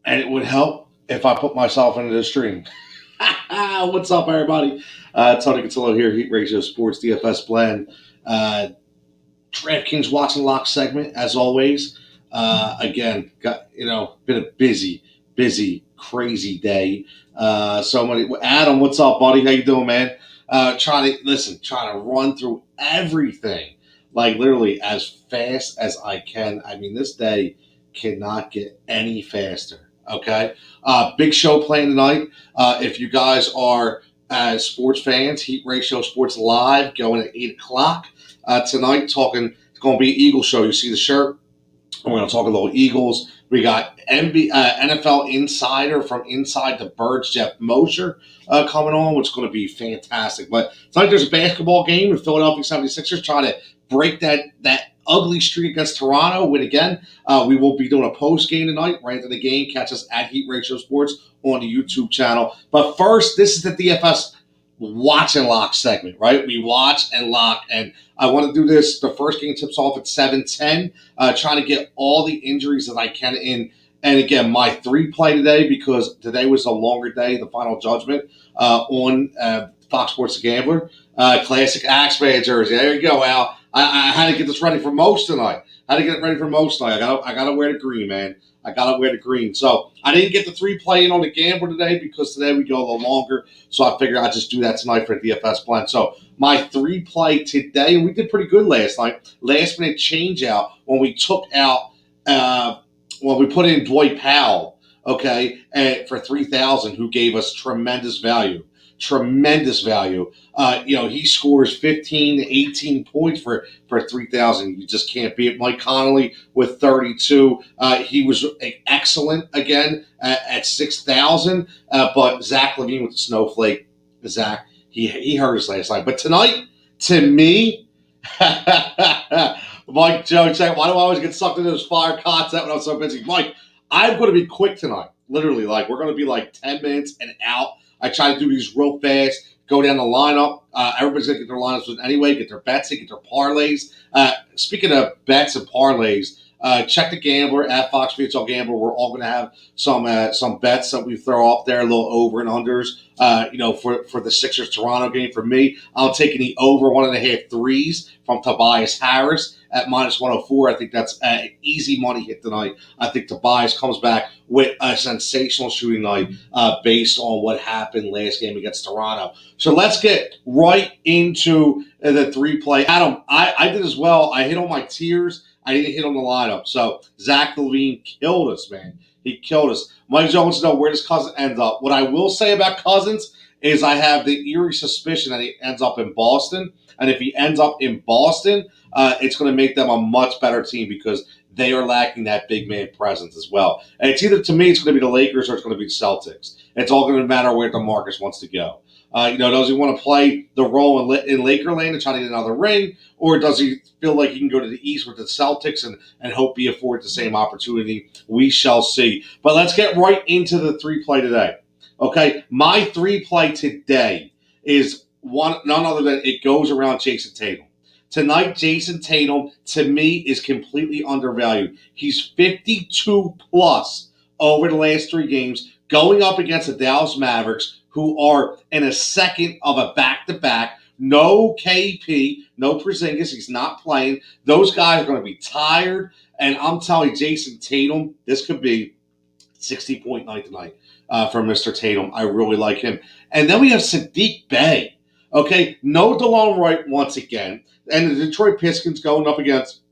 And it would help if I put myself into the stream. What's up, everybody? Tony Cutillo here, Heat Ratio Sports DFS Blend. Draftkings Watch and Lock segment, as always. Again, been a busy, crazy day. Adam, what's up, buddy? How you doing, man? Trying to run through everything, like literally as fast as I can. I mean, this day cannot get any faster. Okay, big show playing tonight. If you guys are sports fans, Heat Ratio Sports Live going at 8 o'clock tonight. It's going to be Eagle show. You see the shirt. We're going to talk a little Eagles. We got NFL Insider from Inside the Birds, Jeff Mosher, coming on, which is going to be fantastic. But tonight there's a basketball game. The Philadelphia 76ers trying to break that ugly streak against Toronto, win again. We will be doing a post game tonight, right after the game. Catch us at Heat Ratio Sports on the YouTube channel. But first, this is the DFS Watch and Lock segment, right? We watch and lock, and I want to do this. The first game tips off at 7:10. Trying to get all the injuries that I can in. And again, my 3 play today, because today was a longer day, the final judgment on Fox Sports The Gambler. Classic Axeman jersey. There you go, Al. I had to get this ready for most tonight. I gotta wear the green, man. I gotta wear the green. So I didn't get the 3 play in on the Gambler today because today we go a little longer. So I figured I'd just do that tonight for the DFS blend. So my 3 play today, and we did pretty good last night. Last minute change out when we took out when we put in Dwight Powell, okay, for 3,000, who gave us tremendous value. He scores 15 to 18 points for 3,000. You just can't beat it. Mike Conley with 32. He was excellent again at 6,000. But Zach LaVine with the snowflake. Zach, he hurt us last night. But tonight, to me, Mike Jones saying, why do I always get sucked into this fire content when I'm so busy? Mike, I'm going to be quick tonight. Literally, we're going to be 10 minutes and out. I try to do these real fast, go down the lineup. Everybody's going to get their lineups anyway, get their bets, get their parlays. Speaking of bets and parlays, check the Gambler at Fox VHL Gambler. We're all going to have some bets that we throw up there, a little over and unders. For the Sixers Toronto game. For me, I'm taking the over 1.5 threes from Tobias Harris at -104. I think that's an easy money hit tonight. I think Tobias comes back with a sensational shooting night based on what happened last game against Toronto. So let's get right into the 3 play. Adam, I did as well. I hit on my tiers. I didn't hit on the lineup. So Zach LaVine killed us, man. He killed us. Mike Jones wants to know, where does Cousins end up? What I will say about Cousins is I have the eerie suspicion that he ends up in Boston. And if he ends up in Boston, it's going to make them a much better team because they are lacking that big man presence as well. And it's either, to me, it's going to be the Lakers or it's going to be the Celtics. It's all going to matter where DeMarcus wants to go. Does he want to play the role in Lakerland and try to get another ring, or does he feel like he can go to the East with the Celtics and hope be afforded the same opportunity? We shall see. But let's get right into the 3 play today. Okay, my 3 play today is none other than it goes around Jason Tatum. Tonight, Jason Tatum, to me, is completely undervalued. He's 52 plus over the last 3 games, going up against the Dallas Mavericks, who are in a second of a back-to-back. No KP, no Porzingis. He's not playing. Those guys are going to be tired. And I'm telling you, Jason Tatum, this could be 60-point night tonight for Mr. Tatum. I really like him. And then we have Saddiq Bey. Okay, no DeLon Wright once again. And the Detroit Pistons going up against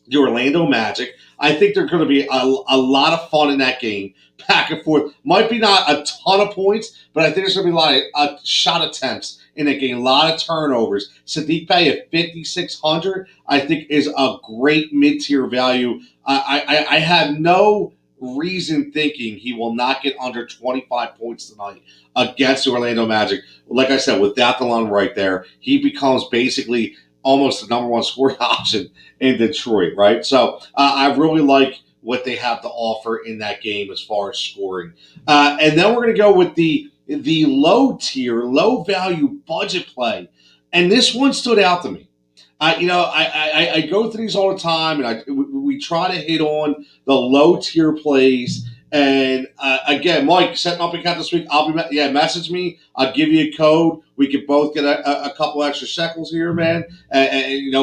the Orlando Magic. I think there's going to be a lot of fun in that game, back and forth. Might be not a ton of points, but I think there's going to be a lot of shot attempts in that game, a lot of turnovers. Saddiq Bey at 5,600, I think, is a great mid-tier value. I have no reason thinking he will not get under 25 points tonight against the Orlando Magic. Like I said, without the line right there, he becomes basically almost the number one scoring option in Detroit, right? So I really like what they have to offer in that game as far as scoring. And then we're going to go with the low tier, low value budget play. And this one stood out to me. I go through these all the time, and we try to hit on the low tier plays. And again, Mike, setting up an account this week. Message me. I'll give you a code. We could both get a couple extra shekels here, man. And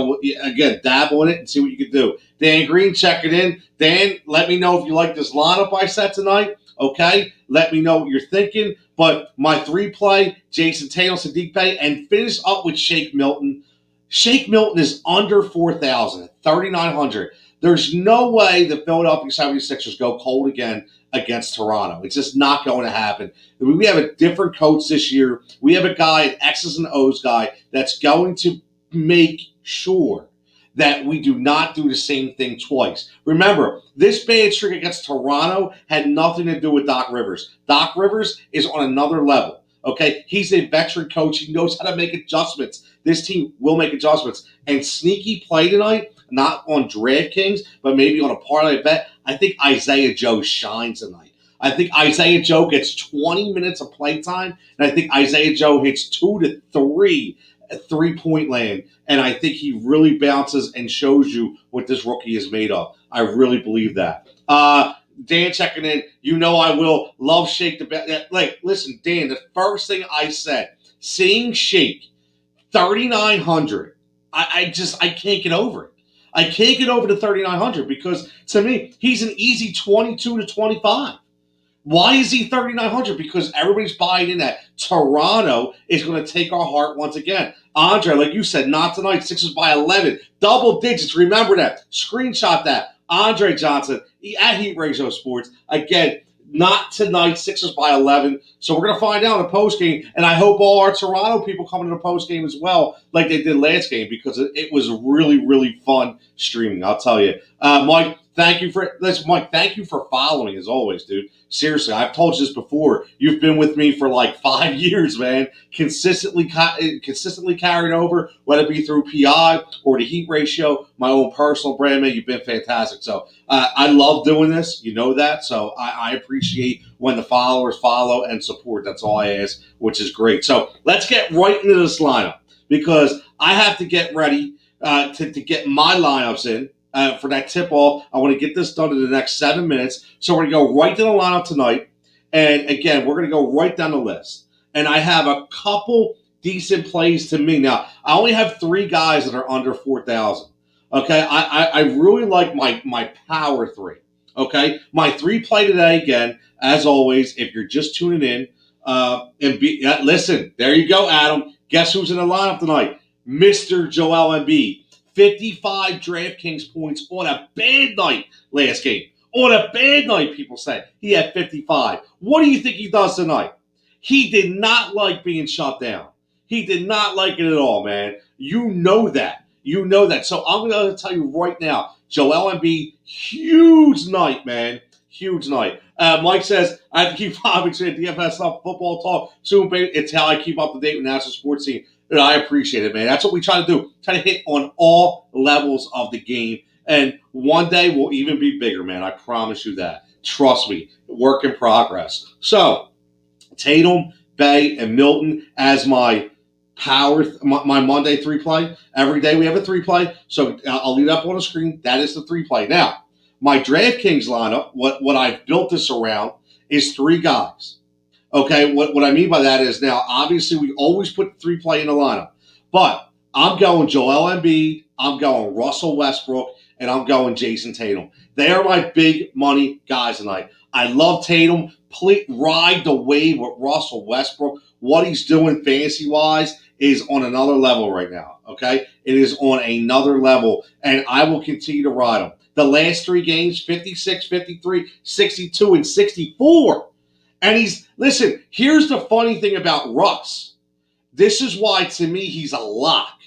again, dabble in it and see what you can do. Dan Green, check it in. Dan, let me know if you like this lineup I set tonight. Okay, let me know what you're thinking. But my 3-play, Jason Tatum, Saddiq Bey, and finish up with Shake Milton. Shake Milton is under 4,000, 3,900. There's no way the Philadelphia 76ers go cold again against Toronto. It's just not going to happen. We have a different coach this year. We have a guy, an X's and O's guy, that's going to make sure that we do not do the same thing twice. Remember, this bad streak against Toronto had nothing to do with Doc Rivers. Doc Rivers is on another level. Okay, he's a veteran coach. He knows how to make adjustments. This team will make adjustments. And sneaky play tonight, not on Draftkings, but maybe on a parlay bet. I think Isaiah Joe shines tonight. I think Isaiah Joe gets 20 minutes of play time, and I think Isaiah Joe hits 2 to 3 at 3-point land. And I think he really bounces and shows you what this rookie is made of. I really believe that. Dan checking in. You know I will. Love Shake the bet. Like, listen, Dan, the first thing I said, seeing Shake 3,900, I can't get over it. I can't get over the 3,900 because to me, he's an easy 22 to 25. Why is he 3,900? Because everybody's buying in that Toronto is going to take our heart once again. Andre, like you said, not tonight. Sixers by 11. Double digits. Remember that. Screenshot that. Andre Johnson at Heat Ratio Sports. Again, not tonight. Sixers by 11. So we're going to find out in the postgame. And I hope all our Toronto people come into the postgame as well, like they did last game, because it was really, really fun streaming. I'll tell you. Mike, thank you for following as always, dude. Seriously, I've told you this before. You've been with me for like 5 years, man. Consistently carried over, whether it be through PI or the Heat Ratio, my own personal brand, man. You've been fantastic. So I love doing this. You know that. So I appreciate when the followers follow and support. That's all I ask, which is great. So let's get right into this lineup because I have to get ready to get my lineups in. For that tip-off, I want to get this done in the next 7 minutes. So we're going to go right to the lineup tonight. And, again, we're going to go right down the list. And I have a couple decent plays to me. Now, I only have 3 guys that are under 4,000. Okay? I really like my power 3. Okay? My 3 play today, again, as always, if you're just tuning in. Listen, there you go, Adam. Guess who's in the lineup tonight? Mr. Joel Embiid. 55 DraftKings points on a bad night last game. On a bad night, people say. He had 55. What do you think he does tonight? He did not like being shut down. He did not like it at all, man. You know that. You know that. So I'm going to tell you right now, Joel Embiid, huge night, man. Huge night. Mike says, I have to keep following DFS stuff, football talk. Soon, baby. It's how I keep up to date with national sports scene. And I appreciate it, man. That's what we try to do. Try to hit on all levels of the game. And one day we'll even be bigger, man. I promise you that. Trust me. Work in progress. So, Tatum, Bey, and Milton as my my Monday 3-play. Every day we have a 3-play. So I'll leave it up on the screen. That is the 3-play. Now, my DraftKings lineup, what I've built this around, is 3 guys. Okay, what I mean by that is now, obviously, we always put 3-play in the lineup. But I'm going Joel Embiid, I'm going Russell Westbrook, and I'm going Jason Tatum. They are my big money guys tonight. I love Tatum. Ride the wave with Russell Westbrook. What he's doing fantasy-wise is on another level right now, okay? It is on another level, and I will continue to ride him. The last 3 games, 56, 53, 62, and 64. And listen, here's the funny thing about Russ. This is why, to me, he's a lock.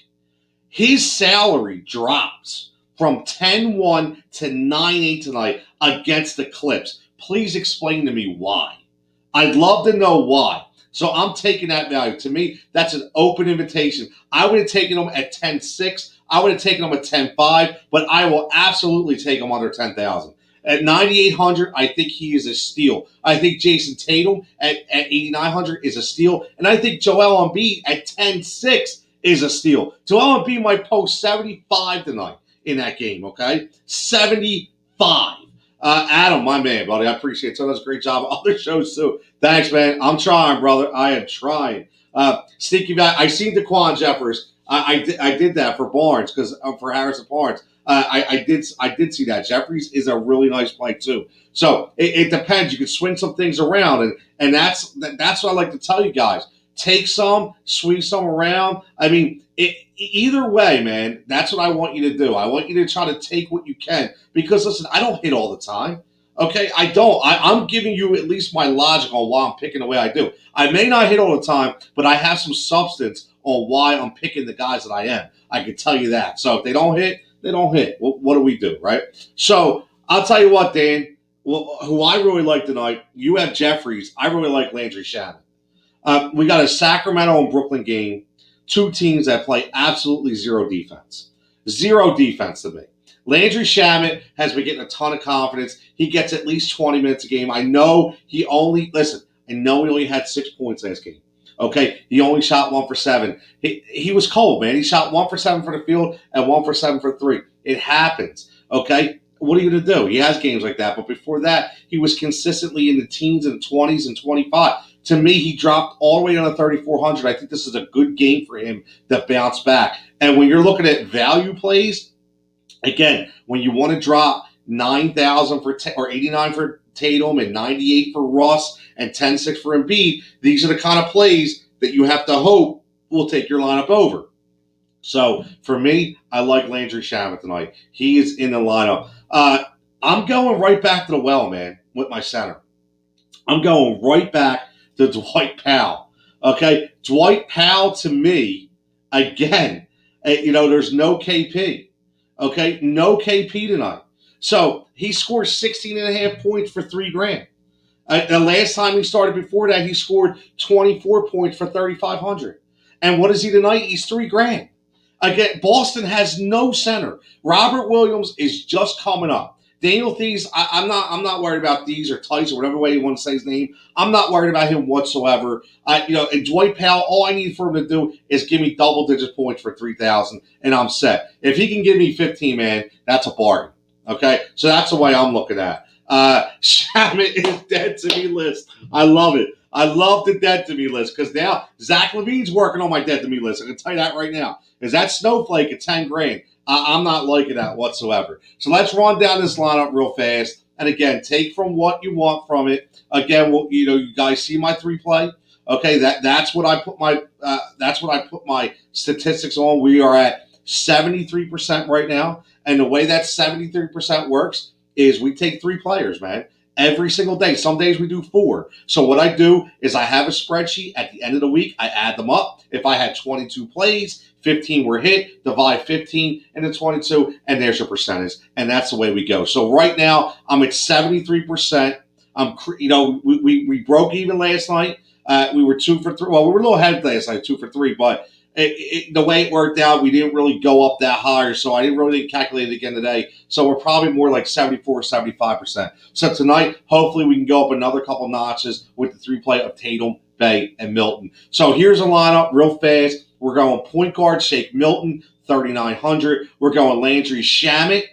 His salary drops from 10-1 to 9-8 tonight against the Clips. Please explain to me why. I'd love to know why. So I'm taking that value. To me, that's an open invitation. I would have taken them at 10-6. I would have taken them at 10-5, but I will absolutely take them under 10,000. At 9,800, I think he is a steal. I think Jason Tatum at 8,900 is a steal. And I think Joel Embiid at 10-6 is a steal. Joel Embiid might post 75 tonight in that game, okay? 75. Adam, my man, buddy, I appreciate it. So that's a great job. Other shows, too. Thanks, man. I'm trying, brother. I am trying. Sneaky back. I seen Daquan Jeffers. I did that for Barnes, because for Harrison Barnes. I did see that. Jeffries is a really nice play too. So it depends. You can swing some things around, and that's what I like to tell you guys. Take some, swing some around. I mean, either way, man, that's what I want you to do. I want you to try to take what you can, because listen, I don't hit all the time. Okay, I don't. I'm giving you at least my logic on why I'm picking the way I do. I may not hit all the time, but I have some substance on why I'm picking the guys that I am. I can tell you that. So if they don't hit, they don't hit. Well, what do we do, right? So I'll tell you what, Dan, who I really like tonight, you have Jeffries. I really like Landry Shamet. We got a Sacramento and Brooklyn game, two teams that play absolutely zero defense. Zero defense to me. Landry Shamet has been getting a ton of confidence. He gets at least 20 minutes a game. I know he only had 6 points last game. Okay, he only shot 1 for 7. He was cold, man. He shot 1 for 7 for the field and 1 for 7 for 3. It happens. Okay, what are you going to do? He has games like that, but before that, he was consistently in the teens and 20s and 25. To me, he dropped all the way down to 3,400. I think this is a good game for him to bounce back. And when you're looking at value plays, again, when you want to drop 9,000 or 89 for Tatum and 98 for Russ and 10-6 for Embiid, these are the kind of plays that you have to hope will take your lineup over. So for me, I like Landry Shamet tonight. He is in the lineup. I'm going right back to the well, man, with my center. I'm going right back to Dwight Powell. Okay, Dwight Powell to me, again, there's no KP. Okay, no KP tonight. So he scored 16.5 points for $3,000. The last time he started before that, he scored 24 points for 3,500. And what is he tonight? He's $3,000. Again, Boston has no center. Robert Williams is just coming up. Daniel Theis, I'm not worried about Theis or Tice or whatever way you want to say his name. I'm not worried about him whatsoever. And Dwight Powell, all I need for him to do is give me double-digit points for 3,000, and I'm set. If he can give me 15, man, that's a bargain. Okay, so that's the way I'm looking at. Shamet is dead to me list. I love it. I love the dead to me list, because now Zach LaVine's working on my dead to me list. I can tell you that right now. Is that snowflake at $10,000? I'm not liking that whatsoever. So let's run down this lineup real fast. And again, take from what you want from it. Again, you guys see my 3-play. Okay, that's what I put my statistics on. We are at 73% right now, and the way that 73% works is we take 3 players, man, every single day. Some days we do 4. So what I do is I have a spreadsheet at the end of the week. I add them up. If I had 22 plays, 15 were hit, divide 15 into 22, and there's your percentage. And that's the way we go. So right now, I'm at 73%. We broke even last night. We were 2 for 3. Well, we were a little ahead last night, 2 for 3, but the way it worked out, we didn't really go up that high, so I didn't really calculate it again today. So we're probably more like 74, 75%. So tonight, hopefully we can go up another couple notches with the 3-play of Tatum, Bay, and Milton. So here's a lineup real fast. We're going point guard Shake Milton, 3,900. We're going Landry Shamet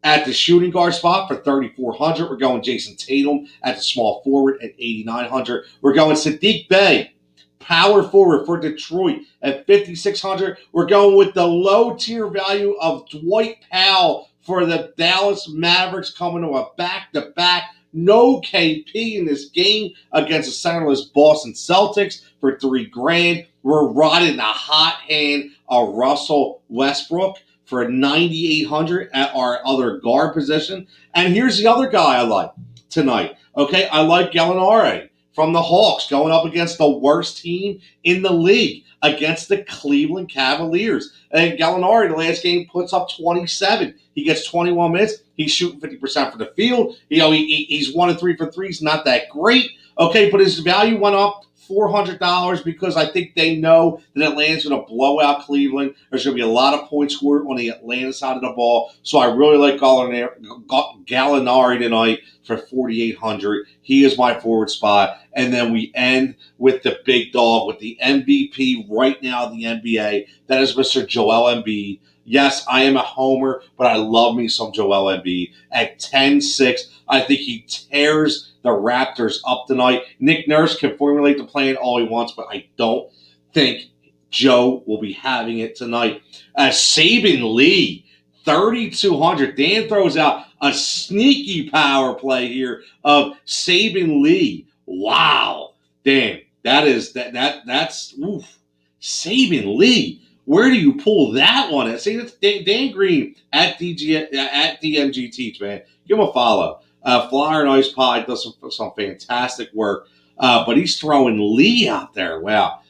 at the shooting guard spot for 3,400. We're going Jason Tatum at the small forward at 8,900. We're going Sadiq Bey, power forward for Detroit at 5,600. We're going with the low tier value of Dwight Powell for the Dallas Mavericks, coming to a back-to-back. No KP in this game against the centerless Boston Celtics for $3,000. We're riding the hot hand of Russell Westbrook for 9,800 at our other guard position. And here's the other guy I like tonight. Okay, I like Gallinari from the Hawks going up against the worst team in the league, against the Cleveland Cavaliers. And Gallinari, the last game, puts up 27. He gets 21 minutes. He's shooting 50% from the field. He's 1 of 3 for threes. Not that great. Okay, but his value went up $400 because I think they know that Atlanta's going to blow out Cleveland. There's going to be a lot of points scored on the Atlanta side of the ball. So I really like Gallinari tonight for 4,800. He is my forward spot. And then we end with the big dog, with the MVP right now in the NBA. That is Mr. Joel Embiid. Yes, I am a homer, but I love me some Joel Embiid. At 10-6, I think he tears the Raptors up tonight. Nick Nurse can formulate the plan all he wants, but I don't think Joe will be having it tonight. Saban Lee, 3,200. Dan throws out a sneaky power play here of Saban Lee. Wow. Damn, that's oof. Saban Lee. Where do you pull that one at? See, that's Dan Green at DMG Teach, man. Give him a follow. Flyer and Ice Pod does some fantastic work, but he's throwing Lee out there. Wow.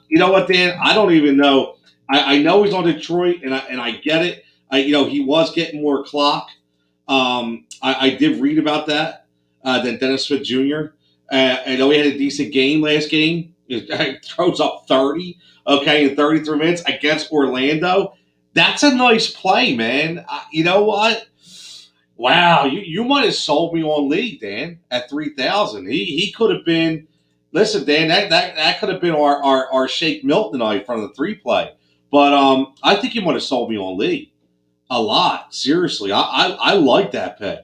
You know what, Dan? I don't even know. I know he's on Detroit, and I get it. He was getting more clock. I did read about that than Dennis Smith Jr. I know he had a decent game last game. He throws up 30. Okay, in 33 minutes against Orlando. That's a nice play, man. You know what? Wow, you might have sold me on Lee, Dan, at 3,000. He could have been. Listen, Dan, that could have been our Shake Milton tonight from the 3 play. But I think you might have sold me on Lee a lot. Seriously, I like that pick.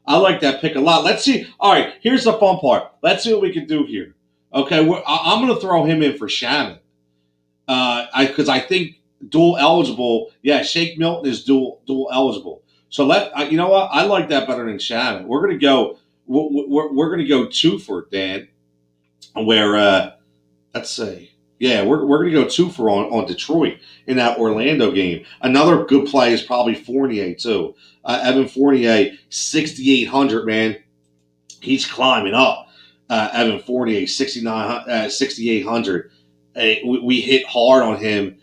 I like that pick a lot. Let's see. All right, here's the fun part. Let's see what we can do here. Okay, I'm going to throw him in for Shaman. Because I think dual eligible. Yeah, Shake Milton is dual eligible. So you know what? I like that better than Shannon. We're gonna go. We're gonna go 2 for it, Dan. Where let's say, yeah, we're gonna go 2 for on Detroit in that Orlando game. Another good play is probably Fournier too. Evan Fournier, 6,800, man. He's climbing up. Evan Fournier, 6,800. We hit hard on him.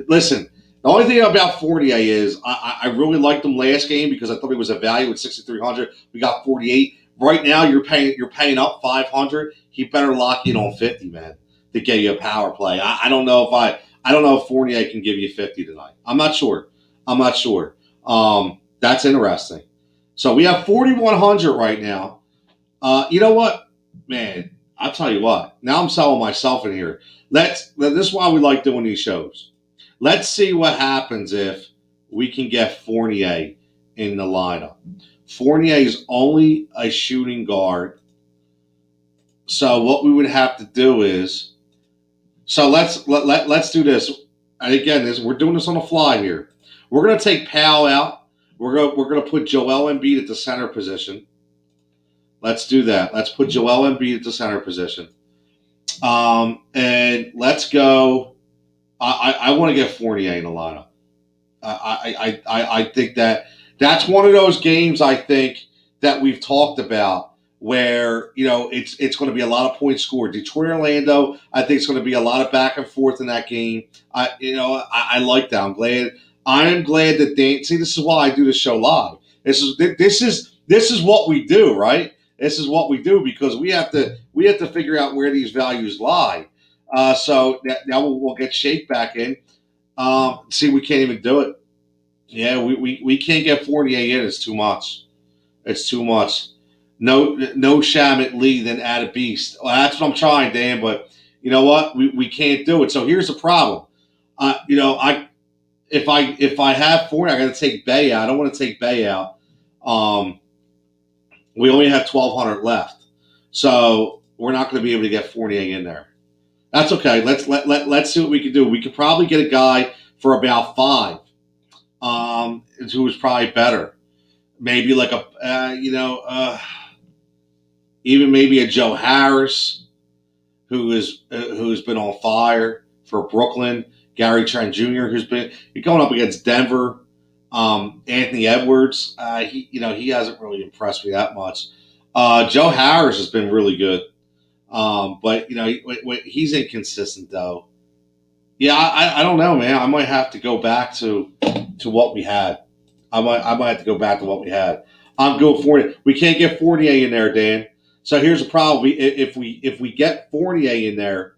Listen. The only thing about Fournier is I really liked him last game because I thought he was a value at 6,300. We got 48. Right now you're paying up 500. He better lock in on 50, man, to get you a power play. I don't know if Fournier can give you 50 tonight. I'm not sure. That's interesting. So we have 4,100 right now. You know what, man? I'll tell you what. Now I'm selling myself in here. This is why we like doing these shows. Let's see what happens if we can get Fournier in the lineup. Fournier is only a shooting guard. So what we would have to do is, let's do this. And again, we're doing this on the fly here. We're going to take Powell out. We're going to put Joel Embiid at the center position. Let's do that. Let's put Joel Embiid at the center position. And let's go. I want to get Fournier in the lineup. I think that's one of those games I think that we've talked about where it's going to be a lot of points scored. Detroit, Orlando, I think it's going to be a lot of back and forth in that game. I like that. I am glad that they see. This is why I do the show live. This is what we do, right? This is what we do because we have to figure out where these values lie. So now we'll get Shake back in. See, we can't even do it. Yeah, we can't get Fournier in. It's too much. No Shamet Lee, then add a beast. Well, that's what I'm trying, Dan. But you know what? We can't do it. So here's the problem. If I have Fournier, I got to take Bay out. I don't want to take Bay out. We only have 1,200 left, so we're not going to be able to get Fournier in there. That's okay. Let's see what we can do. We could probably get a guy for about 5, who is probably better. Maybe like even maybe a Joe Harris, who's been on fire for Brooklyn. Gary Trent Jr., who's been going up against Denver. Anthony Edwards, he hasn't really impressed me that much. Joe Harris has been really good. But he's inconsistent though. Yeah, I don't know, man. I might have to go back to what we had. I might have to go back to what we had. I'm going Fournier. We can't get Fournier in there, Dan. So here's the problem: if we get Fournier in there,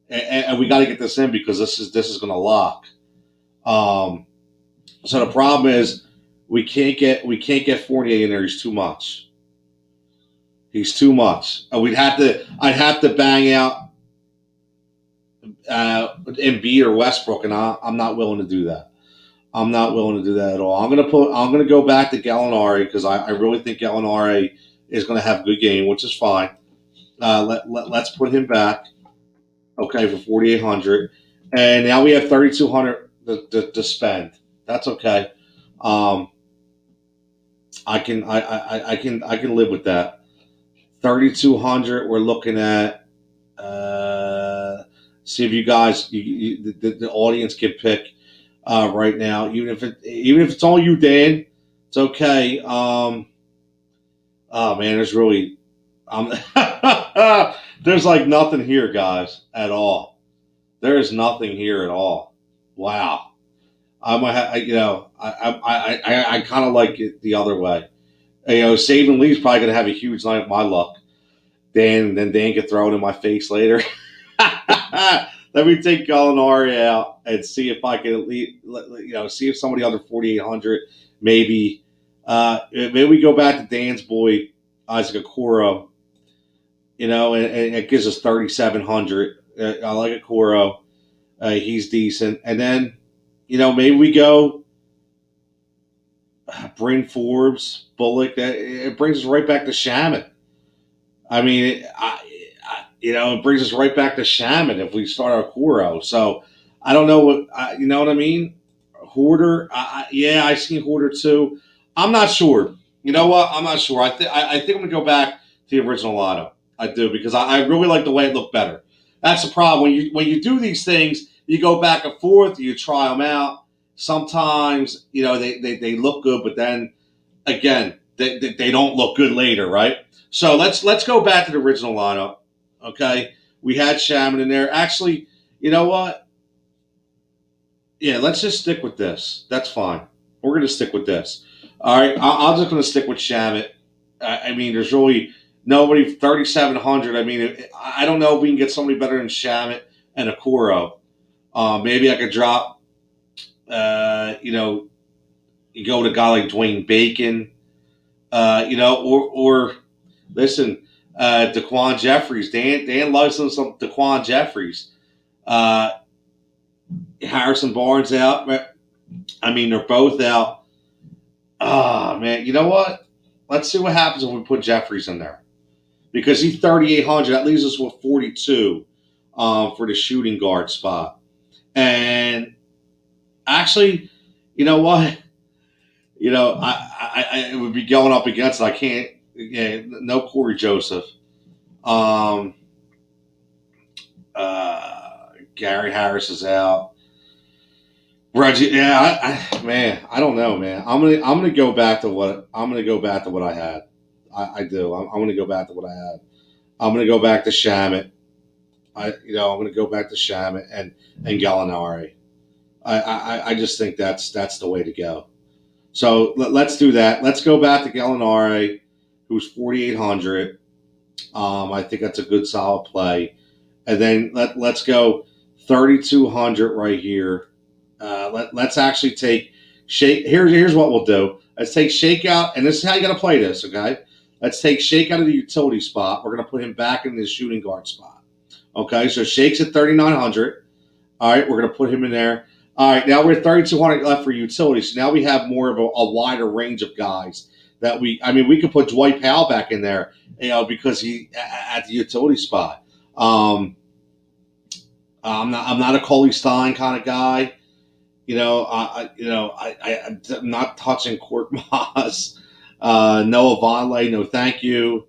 and we got to get this in because this is going to lock. So the problem is we can't get Fournier in there. He's too much. He's too much. I'd have to bang out Embiid or Westbrook, and I'm not willing to do that. I'm not willing to do that at all. I'm gonna go back to Gallinari because I really think Gallinari is going to have a good game, which is fine. Let's put him back. Okay, for 4,800, and now we have 3,200 to spend. That's okay. I can live with that. 3,200. We're looking at. See if you guys, the audience can pick right now. Even if it's all you, Dan, it's okay. Oh man, there's really, there's like nothing here, guys, at all. There is nothing here at all. Wow. I kind of like it the other way. Saving Lee's probably going to have a huge night of my luck. Dan can throw it in my face later. Let me take Gallinari out and see if I can at least, see if somebody under 4,800, maybe we go back to Dan's boy, Isaac Okoro, and it gives us 3,700. I like Okoro. He's decent. And then, maybe we go Bryn Forbes, Bullock. It brings us right back to Shaman. I mean, it brings us right back to Shaman if we start our Okoro. So I don't know what, you know what I mean? Hoarder. I seen Hoarder too. I'm not sure. You know what? I'm not sure. I think I'm going to go back to the original lineup. I do because I really like the way it looked better. That's the problem. When you do these things, you go back and forth. You try them out. Sometimes they look good, but then again they don't look good later, right? So let's go back to the original lineup. Okay, we had Shaman in there. Actually, you know what? Yeah, let's just stick with this. That's fine. We're going to stick with this. All right, I'm just going to stick with Shaman. I mean, there's really nobody 3,700. I mean, I don't know if we can get somebody better than Shaman and Okoro. Maybe I could drop. You go to a guy like Dwayne Bacon. Or listen. Daquan Jeffries. Dan loves some Daquan Jeffries. Harrison Barnes out. I mean, they're both out. Oh, man. You know what? Let's see what happens if we put Jeffries in there. Because he's 3,800. That leaves us with 42 for the shooting guard spot. And actually, you know what? I would be going up against it. I can't. Yeah, no Corey Joseph. Gary Harris is out. Reggie, yeah, I don't know, man. I'm gonna go back to what I had. I do. I'm gonna go back to what I had. I'm gonna go back to Shaman. I'm gonna go back to Shaman and Gallinari. I just think that's the way to go. So let's do that. Let's go back to Gallinari, who's 4,800. I think that's a good solid play. And then let's go 3,200 right here. Let's actually take shake. Here's what we'll do. Let's take Shake out, and this is how you got to play this, okay? Let's take Shake out of the utility spot. We're going to put him back in the shooting guard spot. Okay, so Shake's at 3,900. All right, we're going to put him in there. All right, now we're at 3,200 left for utility. So now we have more of a wider range of guys that we could put Dwight Powell back in there, because he at the utility spot. I'm not a Coley Stein kind of guy. I'm not touching Court Moss. Noah Vonleh, no thank you.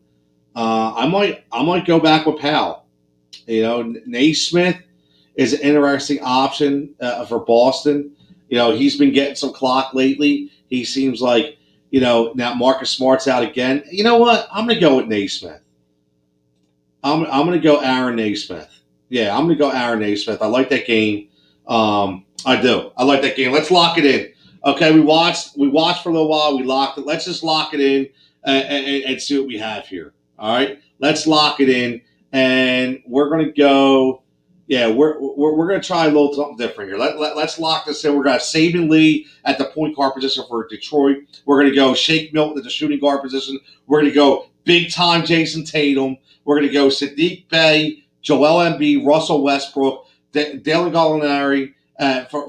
I might go back with Powell. Naismith is an interesting option for Boston. He's been getting some clock lately. He seems like, now Marcus Smart's out again. You know what? I'm going to go with Naismith. I'm I'm going to go Aaron Naismith. Yeah, I'm going to go Aaron Naismith. I like that game. I do. I like that game. Let's lock it in. Okay, we watched for a little while. We locked it. Let's just lock it in and see what we have here. All right, let's lock it in, and we're going to go. Yeah, we're going to try a little something different here. Let's lock this in. We're going to have Saban Lee at the point guard position for Detroit. We're going to go Shake Milton at the shooting guard position. We're going to go big time Jason Tatum. We're going to go Sadiq Bey, Joel Embiid, Russell Westbrook, Dalen Gallinari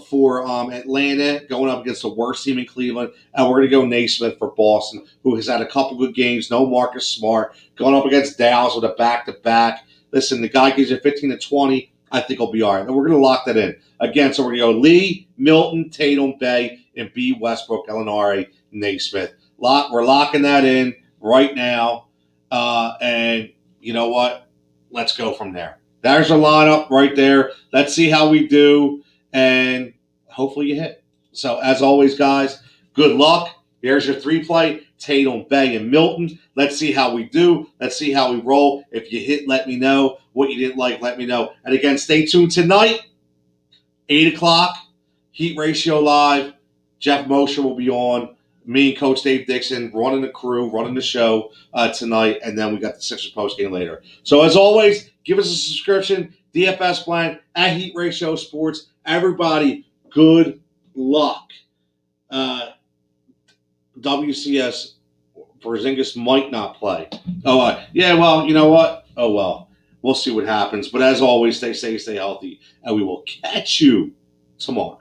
for Atlanta, going up against the worst team in Cleveland. And we're going to go Naismith for Boston, who has had a couple good games. No Marcus Smart. Going up against Dallas with a back-to-back. Listen, the guy gives you 15 to 20. I think he'll be all right. And we're going to lock that in. Again, so we're going to go Lee, Milton, Tatum, Bey, and B. Westbrook, Gallinari, Naismith. We're locking that in right now. And you know what? Let's go from there. There's our lineup right there. Let's see how we do. And hopefully you hit. So, as always, guys, good luck. Here's your 3-play, Tatum, Bey, and Milton. Let's see how we do. Let's see how we roll. If you hit, let me know. What you didn't like, let me know. And again, stay tuned tonight, 8 o'clock, Heat Ratio Live. Jeff Mosher will be on. Me and Coach Dave Dixon running the crew, running the show tonight. And then we got the Sixers post game later. So, as always, give us a subscription, DFS plan at Heat Ratio Sports. Everybody, good luck. WCS Porzingis might not play. Yeah, well, you know what? Oh, well, we'll see what happens. But as always, stay safe, stay healthy, and we will catch you tomorrow.